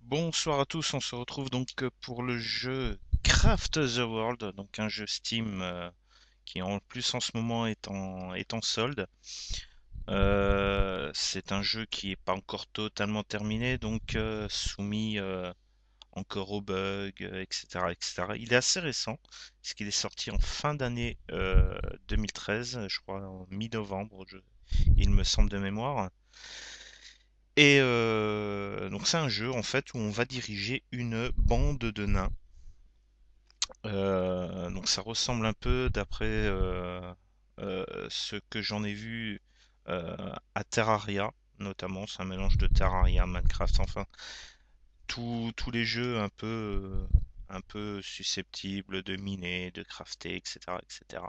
Bonsoir à tous, on se retrouve donc pour le jeu Craft the World, donc un jeu Steam qui en plus en ce moment est en solde. C'est un jeu qui est pas encore totalement terminé, donc soumis encore aux bugs, etc., etc. Il est assez récent, puisqu'il est sorti en fin d'année 2013, je crois en mi-novembre, il me semble de mémoire. Et donc c'est un jeu en fait où on va diriger une bande de nains. Donc ça ressemble un peu d'après ce que j'en ai vu à Terraria, notamment. C'est un mélange de Terraria, Minecraft, enfin tous les jeux un peu susceptibles de miner, de crafter, etc., etc.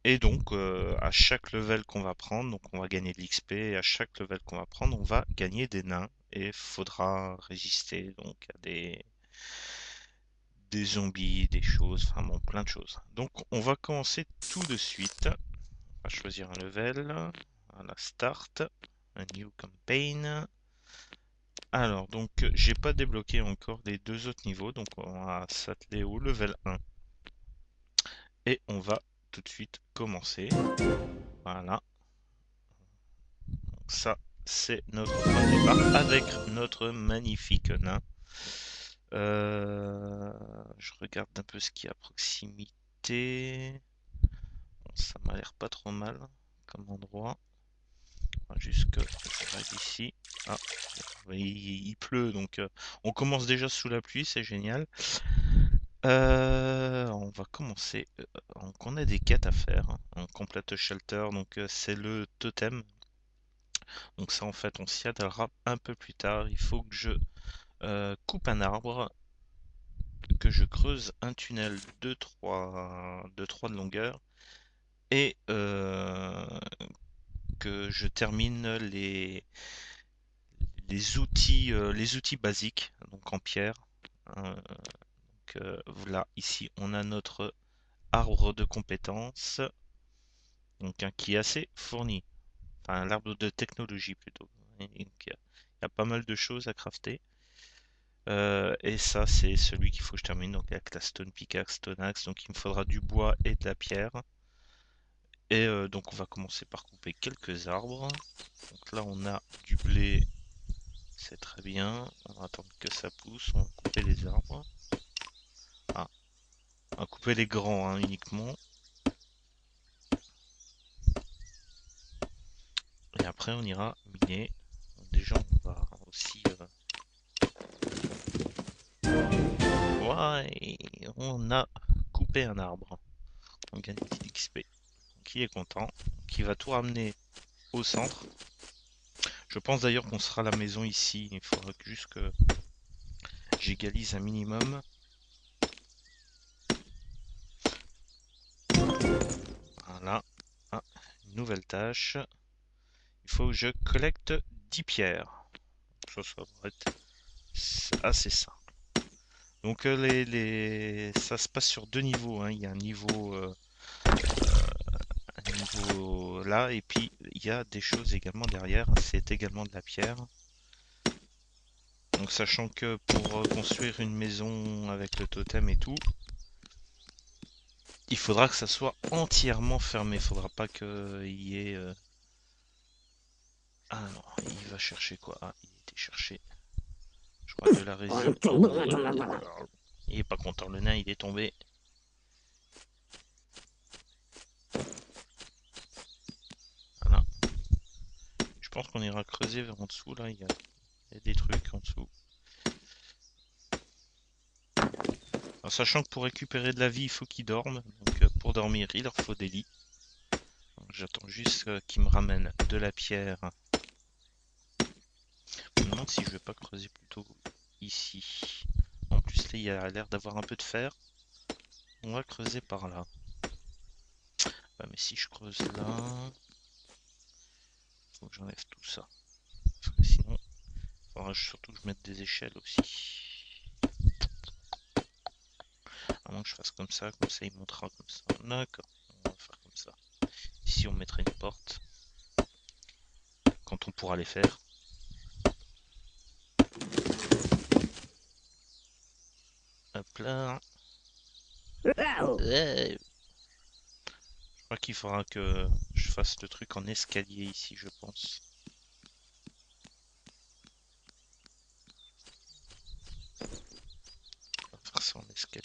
Et donc, à chaque level qu'on va prendre, donc on va gagner de l'XP, et à chaque level qu'on va prendre, on va gagner des nains, et faudra résister donc à des zombies, des choses, enfin bon, plein de choses. Donc, on va commencer tout de suite. On va choisir un level. Voilà, start, un new campaign. Alors, donc, j'ai pas débloqué encore les deux autres niveaux, donc on va s'atteler au level 1 et on va tout de suite commencer. Voilà. Ça, c'est notre point de départ avec notre magnifique nain. Je regarde un peu ce qu'il y a à proximité. Bon, ça m'a l'air pas trop mal comme endroit. Juste que je reste ici. Ah, il pleut, donc on commence déjà sous la pluie, c'est génial. On va commencer. Donc on a des quêtes à faire, hein. On complète le shelter, donc c'est le totem. Donc ça en fait on s'y attellera un peu plus tard. Il faut que je coupe un arbre, que je creuse un tunnel de 3 de longueur et que je termine les outils basiques, donc en pierre. Hein. Donc voilà, ici on a notre arbre de compétences, donc qui est assez fourni. Enfin, l'arbre de technologie plutôt. Et donc, il y a pas mal de choses à crafter. Et ça, c'est celui qu'il faut que je termine. Donc, avec la stone pickaxe, stone axe. Donc, il me faudra du bois et de la pierre. Et donc, on va commencer par couper quelques arbres. Donc, là, on a du blé. C'est très bien. On va attendre que ça pousse. On va couper les arbres. Ah, on va couper les grands hein, uniquement. Et après, on ira miner. Donc, déjà, on va aussi. Ouais, on a coupé un arbre. On gagne 10 XP. Qui est content. Qui va tout ramener au centre. Je pense d'ailleurs qu'on sera à la maison ici. Il faudra juste que j'égalise un minimum. Voilà. Ah, une nouvelle tâche. Il faut que je collecte 10 pierres. Ça va être assez simple. Donc ça se passe sur deux niveaux. Hein. Il y a un niveau là et puis il y a des choses également derrière. C'est également de la pierre. Donc sachant que pour construire une maison avec le totem et tout, il faudra que ça soit entièrement fermé. Il faudra pas qu'il y ait... Ah non, il va chercher quoi? Ah, il était cherché, je crois, de la résine. Oh, il est pas content, le nain, il est tombé. Voilà. Je pense qu'on ira creuser vers en dessous, là, il y a des trucs en dessous. Alors, sachant que pour récupérer de la vie, il faut qu'ils dorment. Donc pour dormir, il leur faut des lits. J'attends juste qu'ils me ramènent de la pierre. Je me demande si je vais pas creuser plutôt ici. En plus, là, il y a l'air d'avoir un peu de fer. On va creuser par là. Ouais, mais si je creuse là, faut que j'enlève tout ça. Parce que sinon, il faudra surtout que je mette des échelles aussi. À moins que je fasse comme ça il montera comme ça. D'accord, on va faire comme ça. Ici, on mettrait une porte. Quand on pourra les faire. Hop là. Je crois qu'il faudra que je fasse le truc en escalier ici, je pense. On va faire ça en escalier.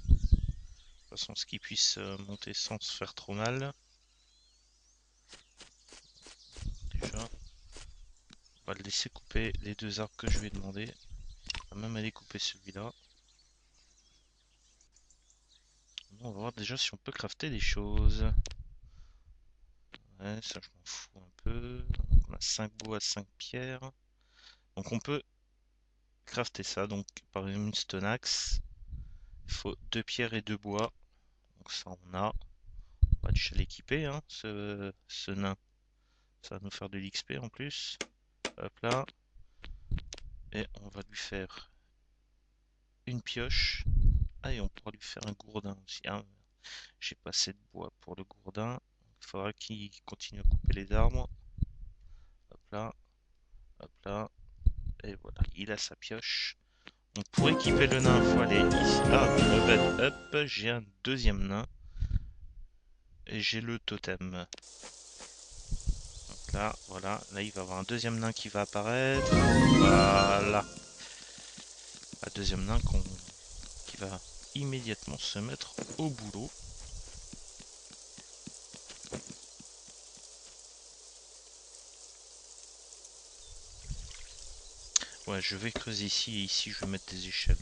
De toute façon, ce qui puisse monter sans se faire trop mal. Déjà, on va le laisser couper les deux arbres que je lui ai demandé. On va même aller couper celui-là. On va voir déjà si on peut crafter des choses. Ouais, ça je m'en fous un peu. Donc, on a 5 bois, 5 pierres. Donc on peut crafter ça. Donc par exemple une stone axe. Il faut 2 pierres et 2 bois. Donc ça on a. On va déjà l'équiper, hein, ce nain. Ça va nous faire de l'XP en plus. Hop là. Et on va lui faire une pioche. Ah, et on pourra lui faire un gourdin aussi. Ah, j'ai pas assez de bois pour le gourdin. Il faudra qu'il continue à couper les arbres. Hop là. Hop là. Et voilà, il a sa pioche. Donc pour équiper le nain, il faut aller ici. Ah, level up, j'ai un deuxième nain. Et j'ai le totem. Donc là, voilà, là il va y avoir un deuxième nain qui va apparaître. Voilà. Un deuxième nain qui va immédiatement se mettre au boulot. Ouais, je vais creuser ici et ici je vais mettre des échelles.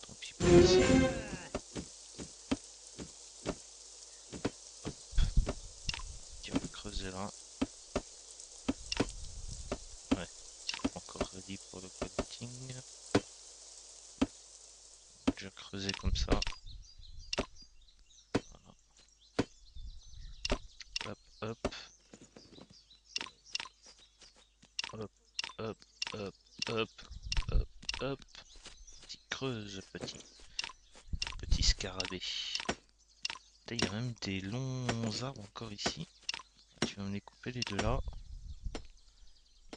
Tant pis pour ici. On va creuser là. Ouais, c'est pas encore ready pour le collecting. Déjà creusé comme ça. Hop, hop, hop, hop, hop, hop, hop, hop. Petit creuse, petit scarabée. Il y a même des longs arbres encore ici. Tu vas me les couper les deux là.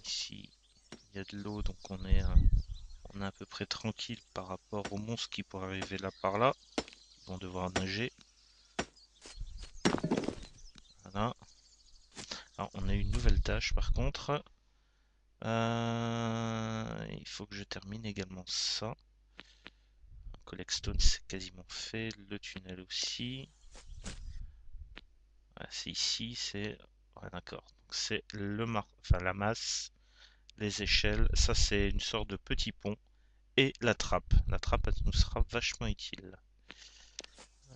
Ici, il y a de l'eau, donc on est à peu près tranquille par rapport aux monstres qui pourraient arriver là par là. Ils vont devoir nager. Voilà. Alors, on a une nouvelle tâche par contre. Il faut que je termine également ça. Collectstone, c'est quasiment fait. Le tunnel aussi. Voilà, c'est ici, c'est... Ouais, d'accord. Donc c'est enfin, la masse, les échelles. Ça, c'est une sorte de petit pont. Et la trappe. La trappe, elle nous sera vachement utile.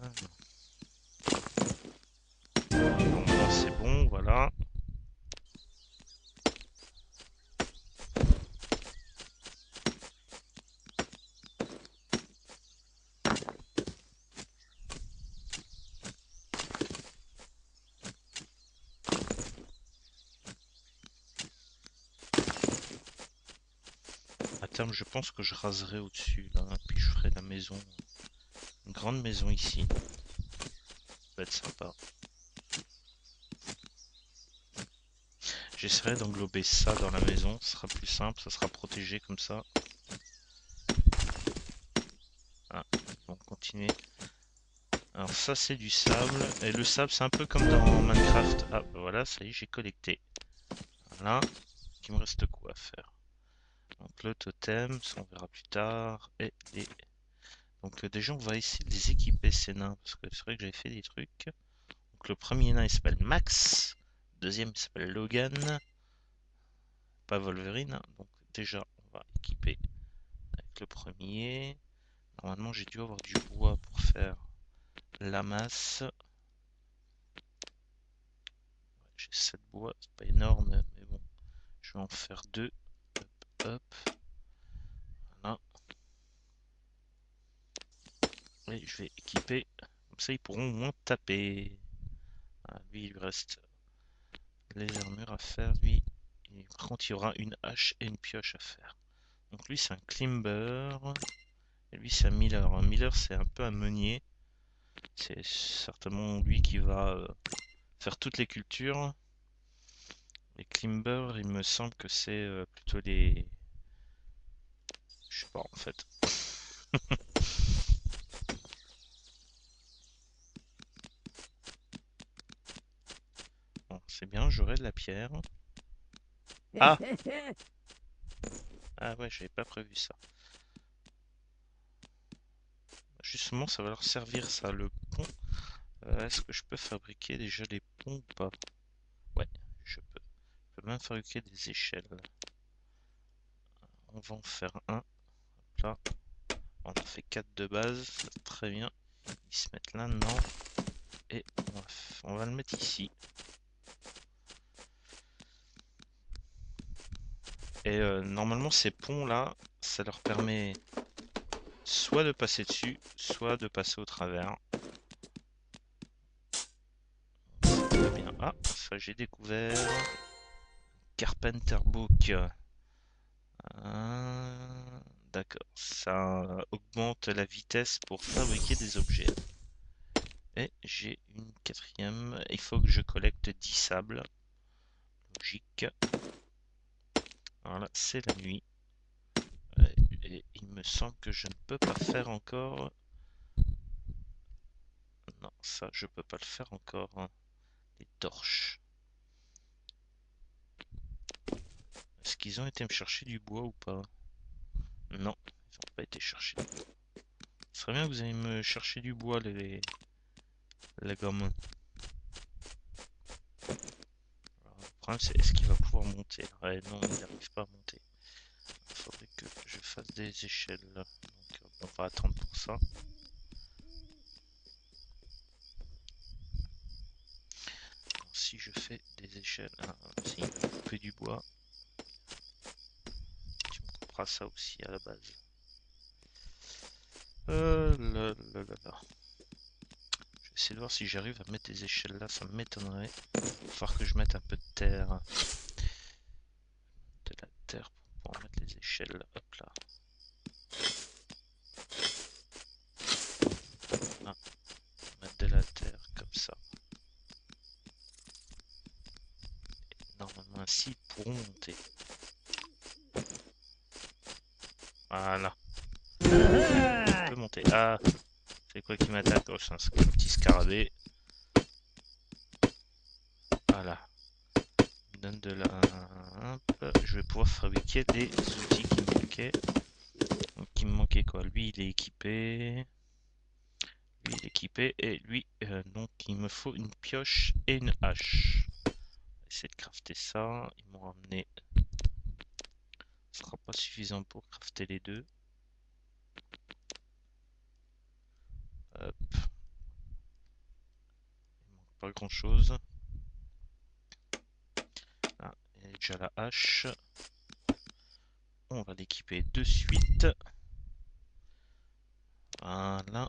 Là, c'est bon, voilà. À terme, je pense que je raserai au-dessus, là, puis je ferai la maison. Une grande maison ici. Ça va être sympa. J'essaierai d'englober ça dans la maison, ce sera plus simple, ça sera protégé comme ça. Ah, bon, continuer. Alors ça c'est du sable, et le sable c'est un peu comme dans Minecraft. Ah bah voilà, ça y est, j'ai collecté. Voilà, il me reste quoi à faire? Donc le totem, ça on verra plus tard, et les... Donc déjà on va essayer de les équiper ces nains, parce que c'est vrai que j'avais fait des trucs. Donc le premier nain il s'appelle Max, le deuxième il s'appelle Logan, pas Wolverine, hein. Donc déjà on va équiper avec le premier. Normalement j'ai dû avoir du bois pour faire la masse. J'ai 7 bois, c'est pas énorme, mais bon, je vais en faire 2. Hop, hop, voilà. Et je vais équiper, comme ça ils pourront au moins taper. Ah, lui il lui reste les armures à faire, lui. Et par contre il y aura une hache et une pioche à faire. Donc lui c'est un climber, et lui c'est un miller. Un miller c'est un peu un meunier. C'est certainement lui qui va faire toutes les cultures. Les climber, il me semble que c'est plutôt les... Je sais pas en fait. Bon, c'est bien, j'aurai de la pierre. Ah! Ah ouais, j'avais pas prévu ça. Justement, ça va leur servir ça, le pont. Est-ce que je peux fabriquer déjà des ponts ou pas? Ouais, je peux. Je peux même fabriquer des échelles. On va en faire un. Là, on en fait 4 de base. Très bien. Ils se mettent là, non. Et on va le mettre ici. Et normalement, ces ponts-là, ça leur permet soit de passer dessus, soit de passer au travers. Très bien. Ah, ça j'ai découvert. Carpenter Book. D'accord. Ça augmente la vitesse pour fabriquer des objets. Et j'ai une quatrième. Il faut que je collecte 10 sables. Logique. Voilà, c'est la nuit. Et il me semble que je ne peux pas faire encore. Non, ça je peux pas le faire encore, hein. Les torches. Est-ce qu'ils ont été me chercher du bois ou pas? Non, ils n'ont pas été chercher. Ce serait bien que vous allez me chercher du bois, les gamins. Alors, le problème c'est est-ce qu'il va pouvoir monter? Ouais, non, il n'arrive pas à monter. Il faudrait que je fasse des échelles. Donc on va attendre pour ça. Alors, si je fais des échelles, si il va couper du bois, tu me couperas ça aussi à la base. Là. Je vais essayer de voir si j'arrive à mettre des échelles là, ça m'étonnerait. Il va falloir que je mette un peu de terre. De la terre pour pouvoir mettre les échelles. Hop là. Ah, mettre de la terre comme ça. Et normalement ainsi ils pourront monter. Voilà. On peut monter. Ah, c'est quoi qui m'attaque? Oh, c'est un petit scarabée. Voilà. Il me donne de la... Hop. Je vais pouvoir fabriquer des outils qui me manquaient. Donc, qui me manquait quoi? Lui, il est équipé. Lui, il est équipé. Et lui, donc, il me faut une pioche et une hache. On va essayer de crafter ça. Ils m'ont ramené... Ce sera pas suffisant pour crafter les deux. Hop. Il manque pas grand chose. Là, il y a déjà la hache. On va l'équiper de suite. Voilà.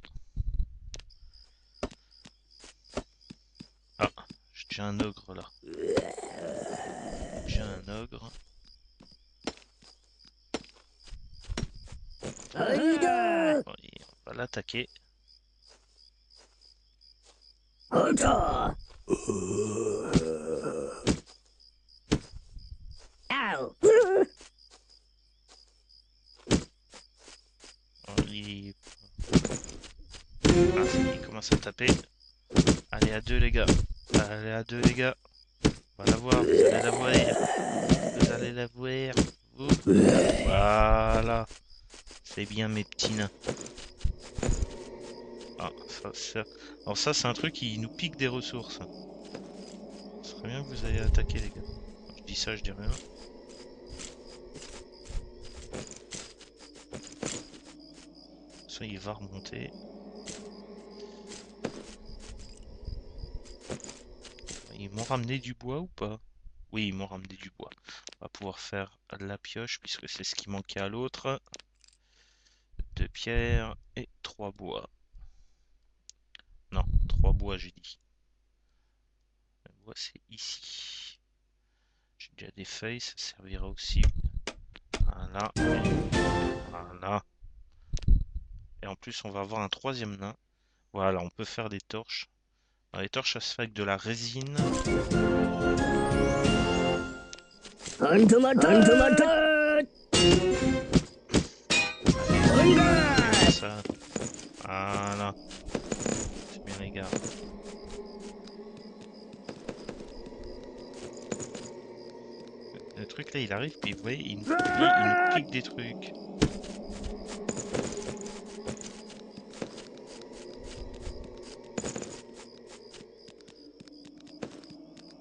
Ah, j'ai déjà un ogre là. J'ai un ogre. Bon, et on va l'attaquer. Oh, il commence à taper. Allez à deux les gars. Allez à deux les gars. On va la voir, vous allez la voir. Vous allez la voir. Voilà. C'est bien mes petits nains. Ah, ça. Alors ça c'est un truc qui nous pique des ressources. Ce serait bien que vous ayez attaquer les gars. Je dis ça, je dis rien. Ça il va remonter. Ils m'ont ramené du bois ou pas? Oui, ils m'ont ramené du bois. On va pouvoir faire la pioche puisque c'est ce qui manquait à l'autre. 2 pierres et 3 bois. Non, 3 bois j'ai dit. Le bois c'est ici. J'ai déjà des feuilles, ça servira aussi. Voilà. Voilà. Et en plus on va avoir un troisième nain. Voilà, on peut faire des torches. Alors, les torches ça se fait avec de la résine. là, il arrive, puis vous voyez, il nous pique des trucs.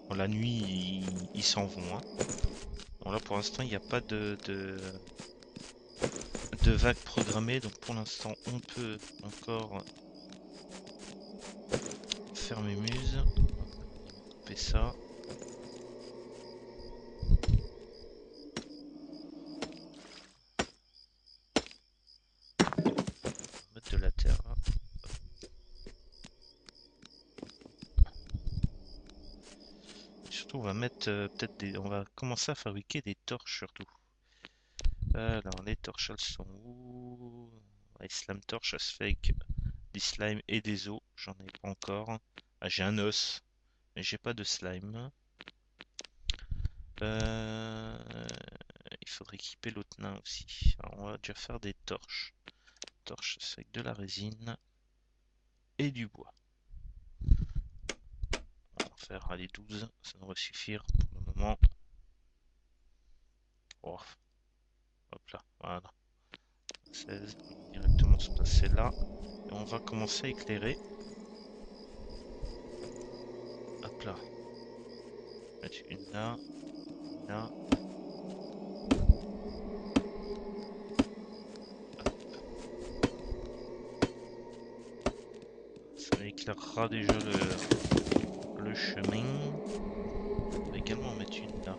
Bon, la nuit, ils s'en vont. Hein. Bon, là, pour l'instant, il n'y a pas de vagues programmées, donc pour l'instant, on peut encore faire mes muses. On va couper ça. Mettre de la terre là. Surtout, on va mettre peut-être des. On va commencer à fabriquer des torches surtout. Alors, les torches, elles sont où? Ouais, slime torch, ça se fait avec des slimes et des os. J'en ai pas encore. Ah, j'ai un os, mais j'ai pas de slime. Il faudrait équiper l'autre nain aussi. Alors, on va déjà faire des torches. Torches, ça se fait avec de la résine et du bois. On va en faire, allez, 12. Ça devrait suffire pour le moment. Oh. Hop là, voilà. 16, on va directement se passer là. Et on va commencer à éclairer. Hop là. Mettre une là, une là. Ça éclairera déjà le chemin. On va également en mettre une là.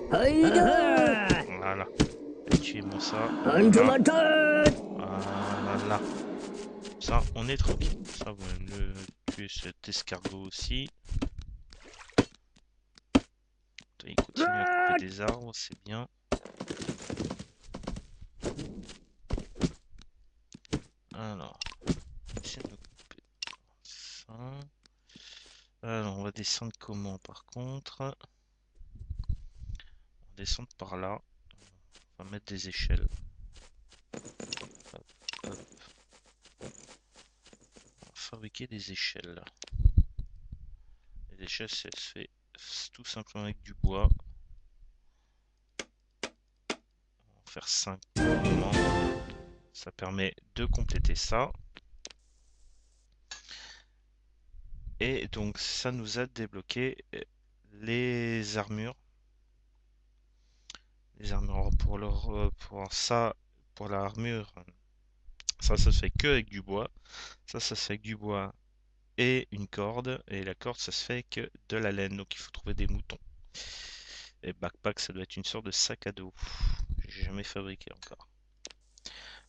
Voilà. Et tuez-moi ça. Voilà. Ça, on est tranquille. Ça, vous allez me tuer cet escargot aussi. Il continue à couper des arbres, c'est bien. Alors, essayer de couper ça. Alors, on va descendre comment par contre? On va descendre par là. On va mettre des échelles. Hop, hop. On va fabriquer des échelles. Les échelles, ça se fait tout simplement avec du bois. On va faire 5 pour le moment. Ça permet de compléter ça. Et donc ça nous a débloqué les armures. Les armures pour ça, pour l'armure, ça se fait que avec du bois. Ça se fait avec du bois et une corde. Et la corde, ça se fait que de la laine. Donc il faut trouver des moutons. Et backpack, ça doit être une sorte de sac à dos. J'ai jamais fabriqué encore.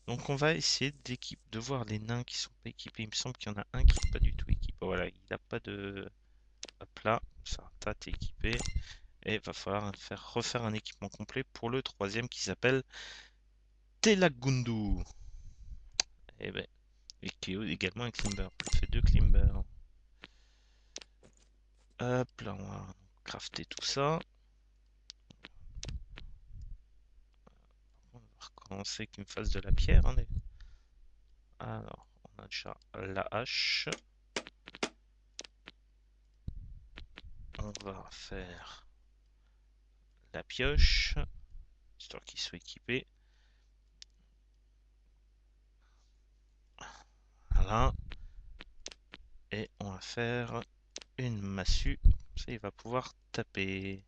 Donc on va essayer de voir les nains qui sont pas équipés. Il me semble qu'il y en a un qui n'est pas du tout équipé. Voilà, il n'a pas de... Hop là, ça, t'es équipé. Et il va falloir refaire un équipement complet pour le troisième qui s'appelle Telagundu. Et, ben, et qui est également un climber. Il fait 2 climbers. Hop là, on va crafter tout ça. On va recommencer qu'il me fasse de la pierre. Hein, alors, on a déjà la hache. On va faire la pioche, histoire qu'il soit équipé. Voilà. Et on va faire une massue. Ça, il va pouvoir taper.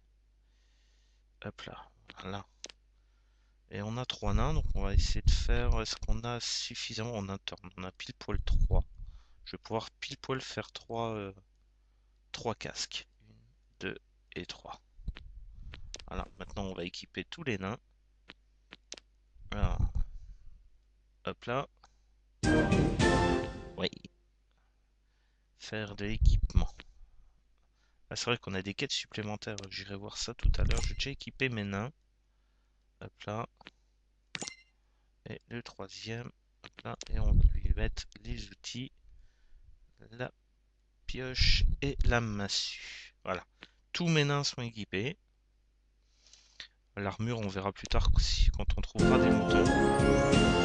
Hop là. Voilà. Et on a 3 nains, donc on va essayer de faire... Est-ce qu'on a suffisamment en un turn? On a pile poil 3. Je vais pouvoir pile poil faire 3 casques. 1, 2 et 3. Voilà, maintenant on va équiper tous les nains. Alors, hop là. Oui. Faire de l'équipement. Ah, c'est vrai qu'on a des quêtes supplémentaires. J'irai voir ça tout à l'heure. J'ai déjà équipé mes nains. Hop là. Et le troisième. Hop là. Et on va lui mettre les outils. La pioche et la massue. Voilà. Tous mes nains sont équipés. L'armure, on verra plus tard quand on trouvera des moutons.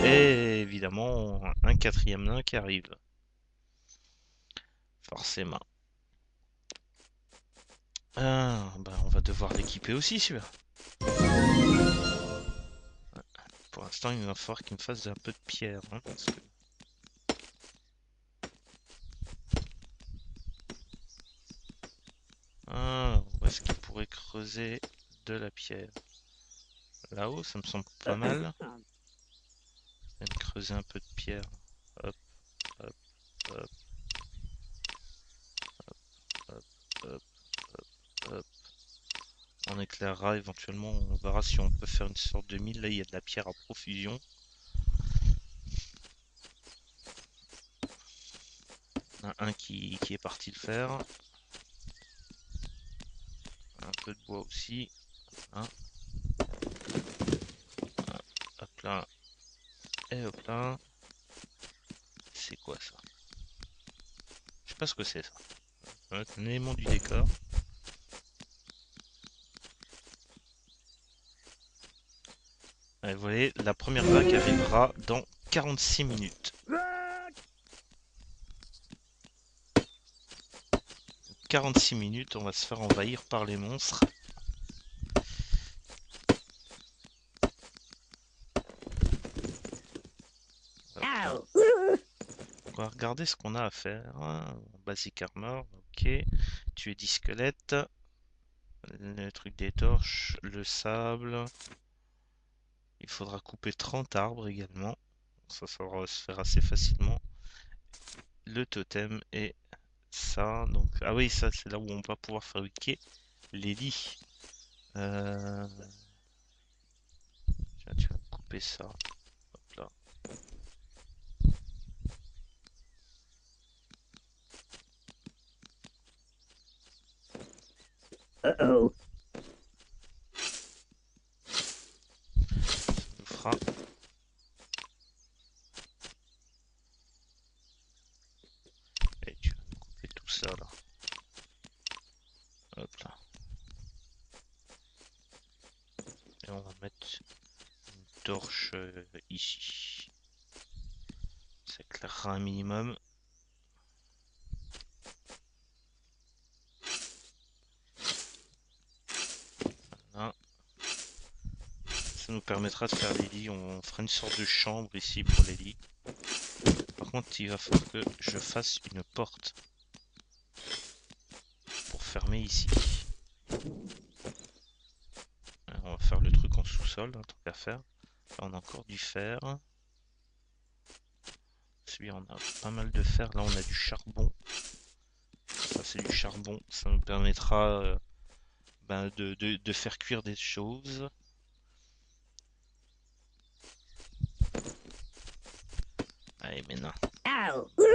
Et évidemment, un quatrième nain qui arrive. Forcément. Ah, bah on va devoir l'équiper aussi celui-là. Pour l'instant, il va falloir qu'il me fasse un peu de pierre, hein, parce que... Ah, où est-ce qu'il pourrait creuser de la pierre? Là-haut, ça me semble pas mal. Je vais creuser un peu de pierre. Hop, hop, hop, hop, hop, hop. On éclairera éventuellement, on verra si on peut faire une sorte de mine. Là, il y a de la pierre à profusion. Il y en a un qui est parti le faire. Un peu de bois aussi. Hein. Hop là. Et hop là. C'est quoi ça? Je sais pas ce que c'est ça. Ça va être un élément du décor. Et vous voyez, la première vague arrivera dans 46 minutes. 46 minutes, on va se faire envahir par les monstres. On va regarder ce qu'on a à faire. Basic armor, ok. Tuer 10 squelettes. Le truc des torches, le sable. Il faudra couper 30 arbres également. Ça va se faire assez facilement. Le totem et ça. Donc, ah oui, ça c'est là où on va pouvoir fabriquer les lits. Tiens, tu vas me couper ça. Hop là. Uh-oh. Ça nous fera. Et tu vas me couper tout ça là. Hop là. Et on va mettre une torche ici. Ça éclairera un minimum. Voilà. Ça nous permettra de faire les lits. On fera une sorte de chambre ici pour les lits. Par contre, il va falloir que je fasse une porte pour fermer ici. Alors, on va faire le truc en sous-sol, hein, tant qu'à faire. Là, on a encore du fer. Celui on a pas mal de fer. Là, on a du charbon. Ça, c'est du charbon. Ça nous permettra ben, de faire cuire des choses. Allez, maintenant.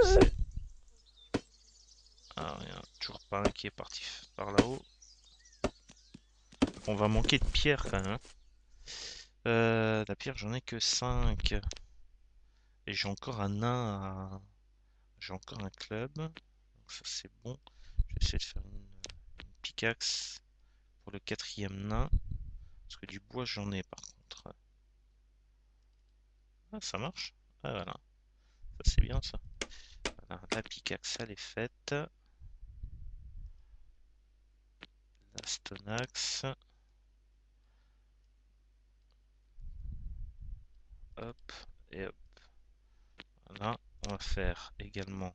C'est... Ah, rien. Toujours pas un qui est parti par là-haut. On va manquer de pierre quand même. Hein. La pierre, j'en ai que 5. Et j'ai encore un nain à... J'ai encore un club. Donc ça, c'est bon. Je vais essayer de faire une pickaxe pour le quatrième nain. Parce que du bois, j'en ai par contre. Ah, ça marche. Ah, voilà. Ça, c'est bien ça. Voilà, la pickaxe, elle est faite. La stone axe. Hop. Et hop. Voilà. On va faire également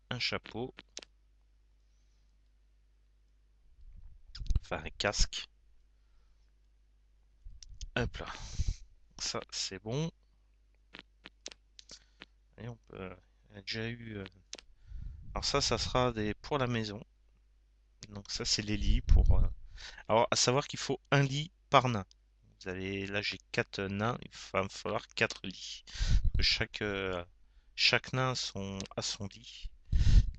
un chapeau. Enfin, un casque. Hop là. Ça, c'est bon. Et on peut... Il y a déjà eu... Alors ça sera des pour la maison. Donc ça, c'est les lits pour... Alors, à savoir qu'il faut un lit par nain. Vous avez... Là, j'ai 4 nains. Il va me falloir 4 lits. Que chaque nain a son lit.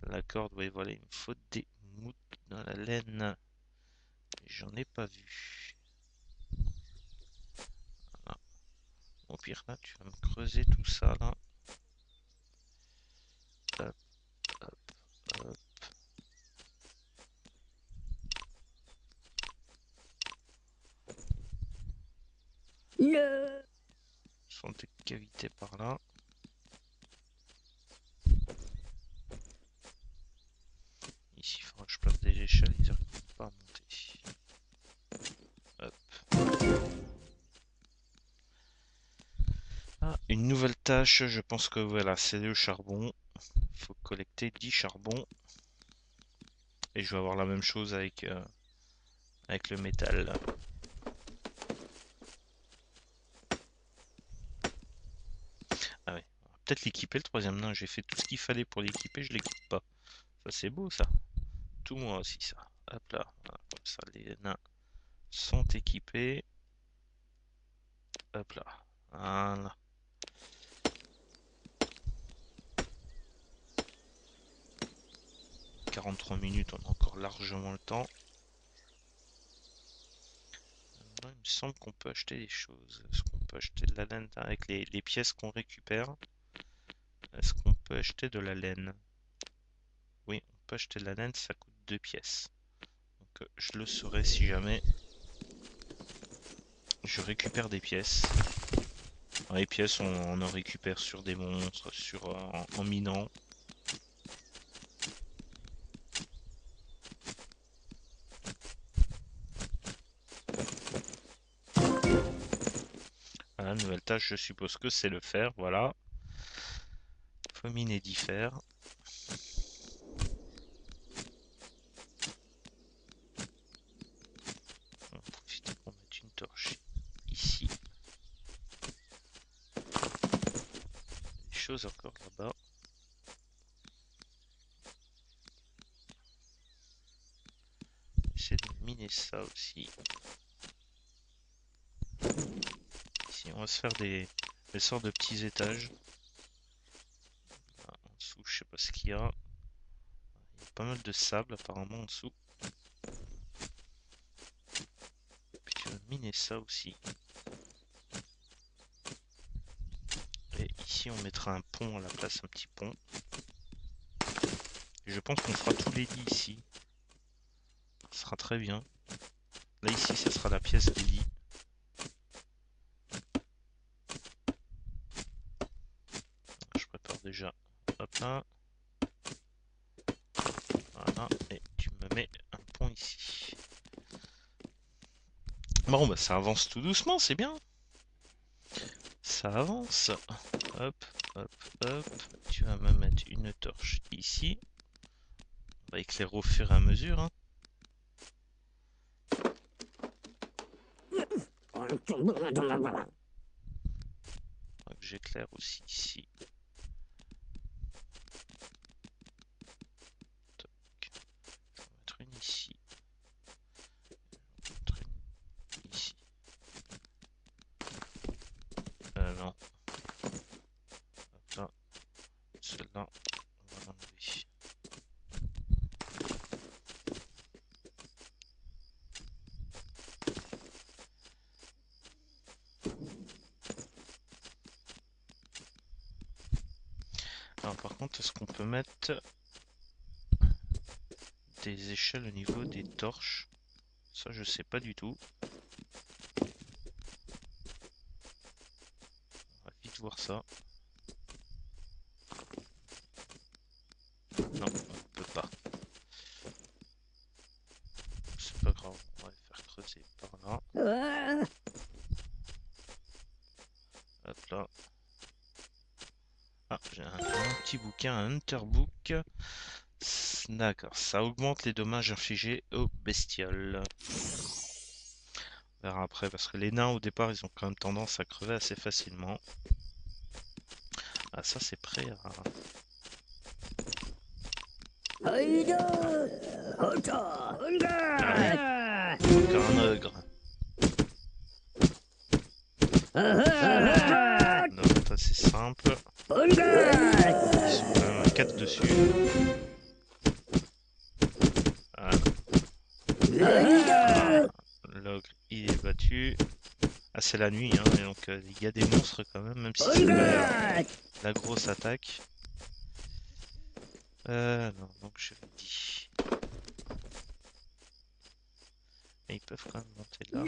La corde, oui, voilà, il me faut des moutes dans la laine. J'en ai pas vu. Voilà. Au pire, là, tu vas me creuser tout ça, là. Hop, hop, hop. No. Sont des cavités par là. Ici, il faudra que je place des échelles, ils n'arrivent pas à monter. Hop. Ah, une nouvelle tâche, je pense que voilà, c'est le charbon. Il faut collecter 10 charbons. Et je vais avoir la même chose avec le métal. Ah ouais, on va peut-être l'équiper le troisième nain. J'ai fait tout ce qu'il fallait pour l'équiper, je l'équipe pas. Ça c'est beau ça. Tout moi aussi ça. Hop là, voilà, comme ça les nains sont équipés. Hop là, voilà. 43 minutes, on a encore largement le temps. Maintenant, il me semble qu'on peut acheter des choses. Est-ce qu'on peut acheter de la laine avec les pièces qu'on récupère? Est-ce qu'on peut acheter de la laine? Oui, on peut acheter de la laine, ça coûte 2 pièces. Donc je le saurai si jamais je récupère des pièces. Les pièces, on en récupère sur des monstres, en minant. Voilà, nouvelle tâche, je suppose que c'est le fer, voilà. Faut miner 10 fer. On va profiter pour mettre une torche ici. Des choses encore là-bas. Essayer de miner ça aussi. Ici, on va se faire des sortes de petits étages. Là, en dessous, je sais pas ce qu'il y a. Il y a pas mal de sable apparemment en dessous. Puis tu vas miner ça aussi. Et ici, on mettra un pont à la place, un petit pont. Et je pense qu'on fera tous les lits ici. Ce sera très bien. Là, ici, ça sera la pièce des lits. Je prépare déjà. Hop là. Voilà. Et tu me mets un pont ici. Bon, bah ça avance tout doucement, c'est bien. Ça avance. Hop, hop, hop. Tu vas me mettre une torche ici. On va éclairer au fur et à mesure. Hein. J'éclaire aussi ici. Toc. Je vais mettre une ici. Je vais mettre une ici. Non. Hop là. Celle-là, on va l'enlever. Alors par contre, est-ce qu'on peut mettre des échelles au niveau des torches? Ça, je sais pas du tout. On va vite voir ça. Non, on peut pas. C'est pas grave, on va les faire creuser par là. Hop là. Ah, j'ai un petit bouquin, un Hunter Book. D'accord, ça augmente les dommages infligés aux bestioles. On verra après, parce que les nains au départ, ils ont quand même tendance à crever assez facilement. Ah, ça c'est prêt à... Ah oui, encore un ogre. Donc ça c'est simple. Ils sont quand même à 4 dessus. Voilà. L'ogre il est battu. Ah c'est la nuit hein, et donc il y a des monstres quand même si c'est pas la grosse attaque. Non, donc je dis. Mais ils peuvent quand même monter là.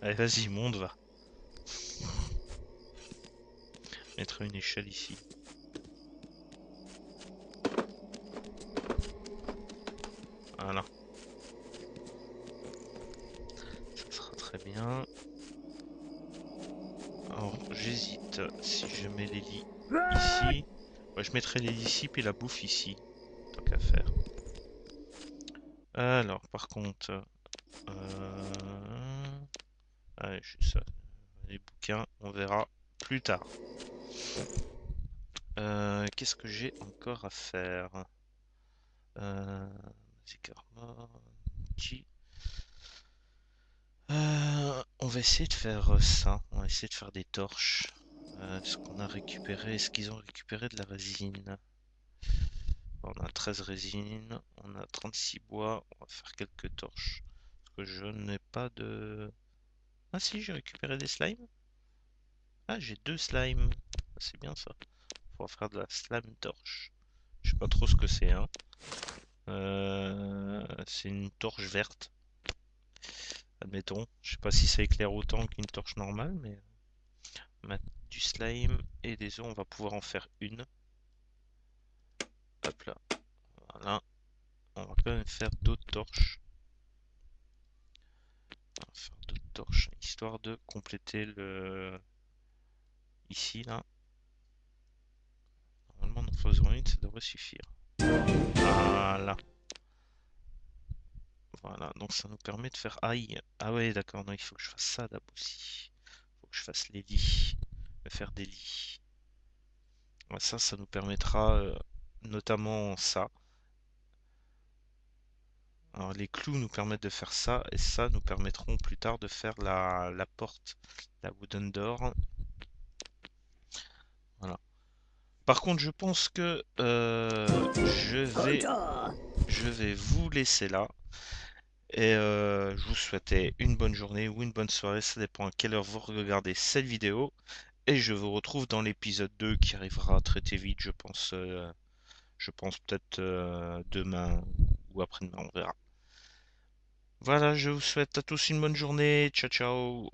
Allez vas-y monte va. Mettre une échelle ici. Voilà, ça sera très bien. Alors, j'hésite si je mets les lits ici. Ouais, je mettrai les lits ici, puis la bouffe ici, tant qu'à faire. Alors, par contre, allez, juste ça. Les bouquins, on verra plus tard. Qu'est-ce que j'ai encore à faire? Karma, G. On va essayer de faire ça. On va essayer de faire des torches. Ce qu'on a récupéré. Est-ce qu'ils ont récupéré de la résine? On a 13 résines. On a 36 bois. On va faire quelques torches. Parce que je n'ai pas de... Ah si, j'ai récupéré des slimes. Ah, j'ai 2 slimes. C'est bien ça. On va faire de la slime torche. Je sais pas trop ce que c'est, hein. C'est une torche verte, admettons. Je sais pas si ça éclaire autant qu'une torche normale, mais on a du slime et des œufs, on va pouvoir en faire une. Hop là, voilà. On va quand même faire d'autres torches. On va faire d'autres torches, histoire de compléter le... Ici, là. Normalement, en faisant une, ça devrait suffire. Voilà. Voilà, donc ça nous permet de faire... Aïe. Ah ouais, d'accord, non, il faut que je fasse ça d'abord aussi. Il faut que je fasse les lits. Faire des lits. Ouais, ça nous permettra notamment ça. Alors les clous nous permettent de faire ça, et ça nous permettront plus tard de faire la porte, la wooden door. Voilà. Par contre, je pense que je vais vous laisser là. Et je vous souhaite une bonne journée ou une bonne soirée, ça dépend à quelle heure vous regardez cette vidéo. Et je vous retrouve dans l'épisode 2 qui arrivera très très vite, je pense peut-être demain ou après-demain, on verra. Voilà, je vous souhaite à tous une bonne journée. Ciao ciao.